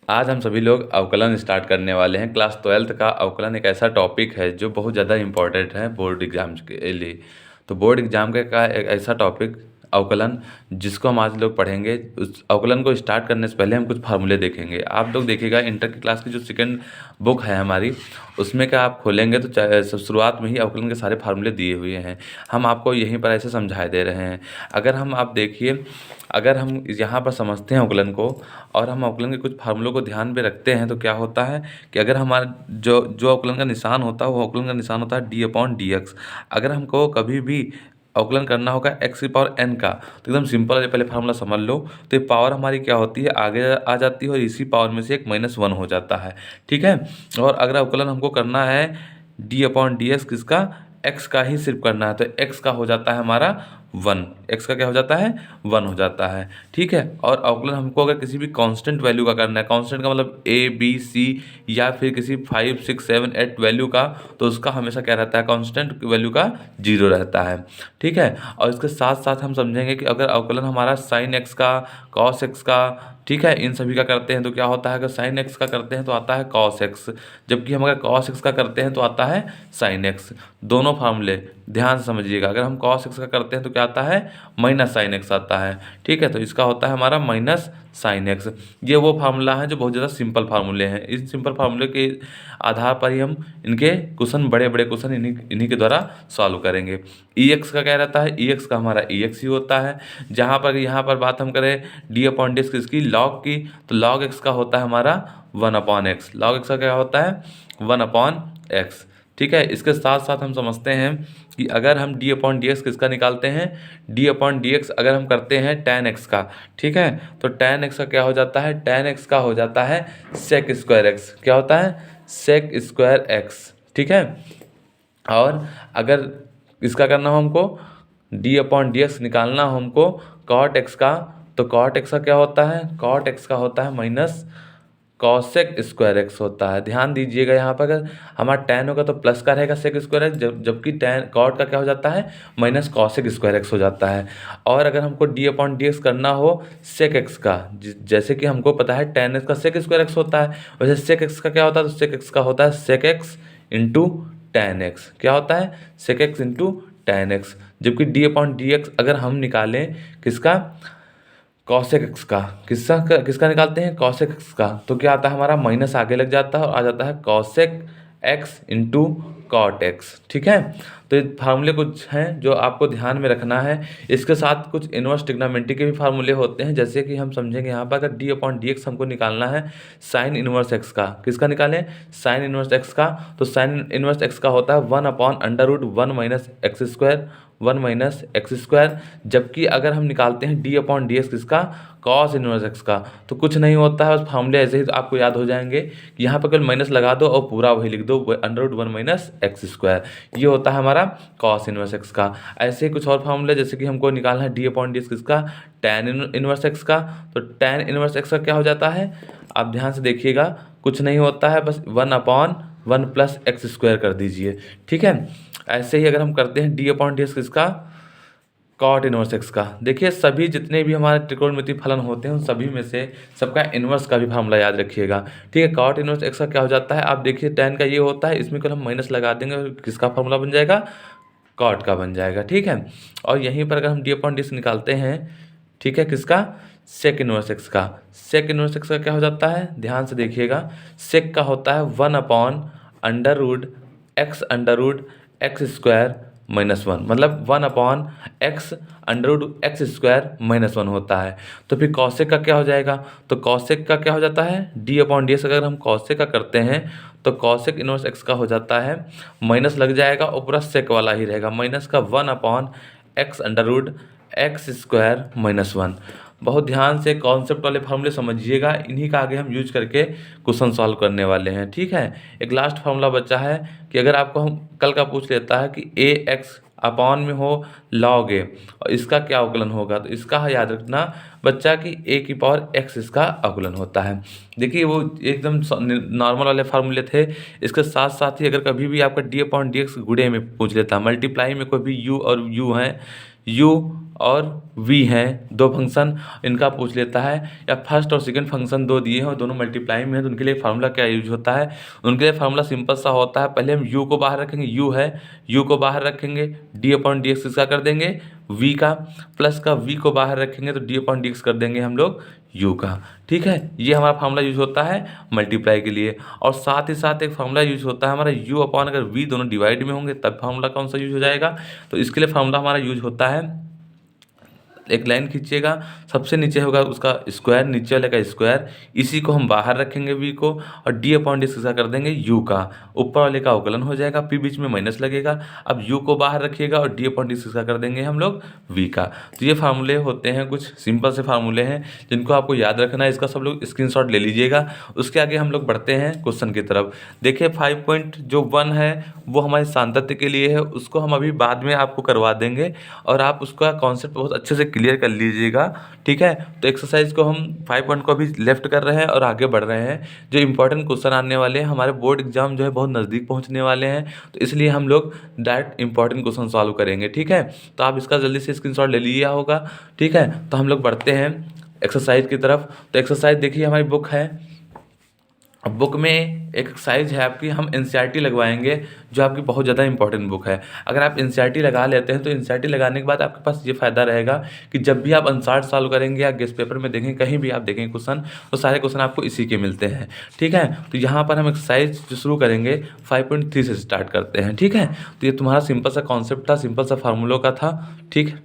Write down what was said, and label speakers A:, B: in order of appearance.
A: आज हम सभी लोग अवकलन स्टार्ट करने वाले हैं। क्लास 12th का अवकलन एक ऐसा टॉपिक है जो बहुत ज़्यादा इम्पोर्टेंट है बोर्ड एग्जाम्स के लिए। तो बोर्ड एग्जाम का एक ऐसा टॉपिक अवकलन जिसको हम आज लोग पढ़ेंगे। उस अवकलन को स्टार्ट करने से पहले हम कुछ फार्मूले देखेंगे। आप लोग देखिएगा इंटर की क्लास की जो सेकंड बुक है हमारी, उसमें क्या आप खोलेंगे तो शुरुआत में ही अवकलन के सारे फार्मूले दिए हुए हैं। हम आपको यहीं पर ऐसे समझा दे रहे हैं। आप देखिए, अगर हम यहाँ पर समझते हैं अवकलन को और हम अवकलन के कुछ फार्मूलों को ध्यान में रखते हैं तो क्या होता है कि अगर हमारा जो जो अवकलन का निशान होता है वो अवकलन का निशान होता है d/dx। अगर हमको कभी भी अवकलन करना होगा x की पावर n का, तो एकदम सिंपल है। पहले फार्मूला समझ लो। तो ये पावर हमारी क्या होती है, आगे आ जाती है और इसी पावर में से एक -1 हो जाता है। ठीक है। और अगर अवकलन हमको करना है d/dx किसका, x का ही सिर्फ करना है, तो x का हो जाता है हमारा 1। x का क्या हो जाता है, 1 हो जाता है। ठीक है। और अवकलन हमको अगर किसी भी कांस्टेंट वैल्यू का करना है, कांस्टेंट का मतलब a b c या फिर किसी 5 6 7 8 वैल्यू का, तो उसका हमेशा क्या रहता है, कांस्टेंट वैल्यू का 0 रहता है। ठीक है। और इसके साथ साथ हम समझेंगे कि अगर अवकलन हमारा sin x का, cos x का, ठीक है, इन सभी का करते हैं तो क्या होता है, अगर sin x का करते हैं तो आता है cos x, जबकि हम अगर cos x का करते हैं तो आता है sin x। दोनों फार्मूले ध्यान से समझिएगा। अगर हम cos x का करते हैं तो क्या आता है, -sin x आता है। ठीक है। तो इसका होता है हमारा -sin x। ये वो फार्मूला है जो बहुत ज़्यादा सिंपल फार्मूले हैं। इस सिंपल फार्मूले के आधार पर ही हम इनके क्वेश्चन, बड़े बड़े क्वेश्चन इन्हीं के द्वारा सॉल्व करेंगे। ex का क्या रहता है, ex का हमारा ex ही होता है। जहाँ पर यहाँ पर बात हम करें d/dx किसकी, log की, तो log x का होता है हमारा 1/x। log x का क्या होता है, 1/x। ठीक है। इसके साथ साथ हम समझते हैं कि अगर हम d/dx किसका निकालते हैं, d/dx अगर हम करते हैं tan x का, ठीक है, तो tan x का क्या हो जाता है, tan x का हो जाता है sec²x। क्या होता है, sec²x। ठीक है। और अगर इसका करना हो हमको, d/dx निकालना हो हमको cot x का, तो cot x का क्या होता है, cot x का होता है -cosec²x होता है। ध्यान दीजिएगा, यहाँ पर अगर हमारा tan होगा तो प्लस का रहेगा sec²x, जबकि tan cot का क्या हो जाता है, -cosec²x हो जाता है। और अगर हमको d/dx करना हो sec x का, जैसे कि हमको पता है tan x का sec²x होता है, वैसे sec x का क्या होता है, तो sec x का होता है sec x × tan x। क्या होता है, sec x × tan x। जबकि d/dx अगर हम निकालें किसका, cosec x का, किसका निकालते हैं, cosec x का, तो क्या आता है हमारा माइनस आगे लग जाता है और आ जाता है cosec x × cot x। ठीक है। तो ये फार्मूले कुछ हैं जो आपको ध्यान में रखना है। इसके साथ कुछ इनवर्स ट्रिग्नोमेट्री के भी फार्मूले होते हैं, जैसे कि हम समझेंगे यहाँ पर अगर d/dx हमको निकालना है sin इनवर्स x का, किसका निकालें, sin इनवर्स x का, तो sin इनवर्स x का होता है 1/√1 - x², जबकि अगर हम निकालते हैं d/dx किसका, cos इनवर्स x का, तो कुछ नहीं होता है, बस फार्मूले ऐसे ही तो आपको याद हो जाएंगे। यहाँ पर केवल माइनस लगा दो और पूरा वही लिख दो, √1 - x²। ये होता है हमारा cos इनवर्स x का। ऐसे ही कुछ और फार्मूले, जैसे कि हमको निकालना है d/dx किसका, tan इनवर्स x का, तो tan इनवर्स x का क्या हो जाता है, आप ध्यान से देखिएगा, कुछ नहीं होता है, बस 1/1 + x² कर दीजिए। ठीक है। ऐसे ही अगर हम करते हैं d/dx किसका, cot इनवर्स x का, देखिए सभी जितने भी हमारे त्रिकोणमितीय फलन होते हैं उन सभी में से सबका इनवर्स का भी फार्मूला याद रखिएगा। ठीक है। cot इनवर्स x का क्या हो जाता है, आप देखिए tan का ये होता है, इसमें कल हम माइनस लगा देंगे और किसका फार्मूला बन जाएगा, cot का बन जाएगा। ठीक है। और यहीं पर अगर हम d/dx निकालते हैं, ठीक है, किसका, sec इनवर्स x का, sec इनवर्स x का क्या हो जाता है, ध्यान से देखिएगा, sec का होता है 1/√x -1, मतलब 1/x√x² - 1 होता है। तो फिर cosec का क्या हो जाएगा, तो cosec का क्या हो जाता है, d/dx अगर हम cosec का करते हैं तो cosec इनवर्स x का हो जाता है, माइनस लग जाएगा और पूरा sec वाला ही रहेगा, माइनस का 1/x√x² - 1। बहुत ध्यान से कॉन्सेप्ट वाले फार्मूले समझिएगा, इन्हीं का आगे हम यूज करके क्वेश्चन सॉल्व करने वाले हैं। ठीक है। एक लास्ट फार्मूला बचा है कि अगर आपको हम कल का पूछ लेता है कि ax में हो log a और इसका क्या अवकलन होगा, तो इसका याद रखना बच्चा कि a⁴x इसका अवकलन होता है। देखिए वो एकदम नॉर्मल वाले फार्मूले थे। इसके साथ साथ ही अगर कभी भी आपका d/dx गुणे में पूछ लेता, मल्टीप्लाई में कोई भी u और u है, यू और वी हैं, दो फंक्शन इनका पूछ लेता है, या फर्स्ट और सेकंड फंक्शन दो दिए हैं और दोनों मल्टीप्लाई में है, तो उनके लिए फार्मूला क्या यूज होता है? उनके लिए फार्मूला सिंपल सा होता है, पहले हम यू को बाहर रखेंगे, यू है, यू को बाहर रखेंगे, डी अपॉन डी एक्स इसका कर देंगे वी का, प्लस का वी को बाहर रखेंगे तो डी अपॉन डी एक्स कर देंगे हम लोग यू का। ठीक है, ये हमारा फार्मूला यूज होता है मल्टीप्लाई के लिए। और साथ ही साथ एक फार्मूला यूज होता है हमारा यू अपॉन, अगर वी दोनों डिवाइड में होंगे तब फार्मूला कौन सा यूज हो जाएगा? तो इसके लिए फार्मूला हमारा यूज होता है, एक लाइन खींचिएगा, सबसे नीचे होगा उसका स्क्वायर, नीचे वाले का स्क्वायर, इसी को हम बाहर रखेंगे वी को, और डी अपॉन डी इसका कर देंगे यू का, ऊपर वाले का अवकलन हो जाएगा, फिर बीच में माइनस लगेगा, अब यू को बाहर रखिएगा और डी अपॉन डी इसका कर देंगे हम लोग वी का। तो ये फार्मूले होते हैं, कुछ सिंपल से फार्मूले हैं जिनको आपको याद रखना है, इसका सब लोग स्क्रीनशॉट ले लीजिएगा। उसके आगे हम लोग बढ़ते हैं क्वेश्चन की तरफ। देखिए 5.1 है वो हमारे सातत्य के लिए है, उसको हम अभी बाद में आपको करवा देंगे और आप उसका कॉन्सेप्ट बहुत अच्छे से क्लियर कर लीजिएगा। ठीक है, तो एक्सरसाइज को हम 5 को अभी लेफ्ट कर रहे हैं और आगे बढ़ रहे हैं। जो इंपॉर्टेंट क्वेश्चन आने वाले हैं, हमारे बोर्ड एग्जाम जो है बहुत नज़दीक पहुंचने वाले हैं, तो इसलिए हम लोग डायरेक्ट इंपॉर्टेंट क्वेश्चन सॉल्व करेंगे। ठीक है, तो आप इसका जल्दी से स्क्रीनशॉट ले लिया होगा। ठीक है, तो हम लोग बढ़ते हैं एक्सरसाइज की तरफ। तो एक्सरसाइज देखिए हमारी बुक है, अब बुक में एक एक्सरसाइज है आपकी, हम एनसीईआरटी लगवाएंगे जो आपकी बहुत ज़्यादा इंपॉर्टेंट बुक है। अगर आप एनसीईआरटी लगा लेते हैं तो एनसीईआरटी लगाने के बाद आपके पास ये फ़ायदा रहेगा कि जब भी आप आंसर सॉल्व करेंगे या गेस्ट पेपर में देखेंगे, कहीं भी आप देखेंगे क्वेश्चन, तो सारे क्वेश्चन आपको इसी के मिलते हैं। ठीक है, तो यहाँ पर हम एक्सरसाइज जो शुरू करेंगे 5.3 से स्टार्ट करते हैं। ठीक है, तो ये तुम्हारा सिंपल सा कॉन्सेप्ट था, सिंपल सा फार्मूलों का था। ठीक।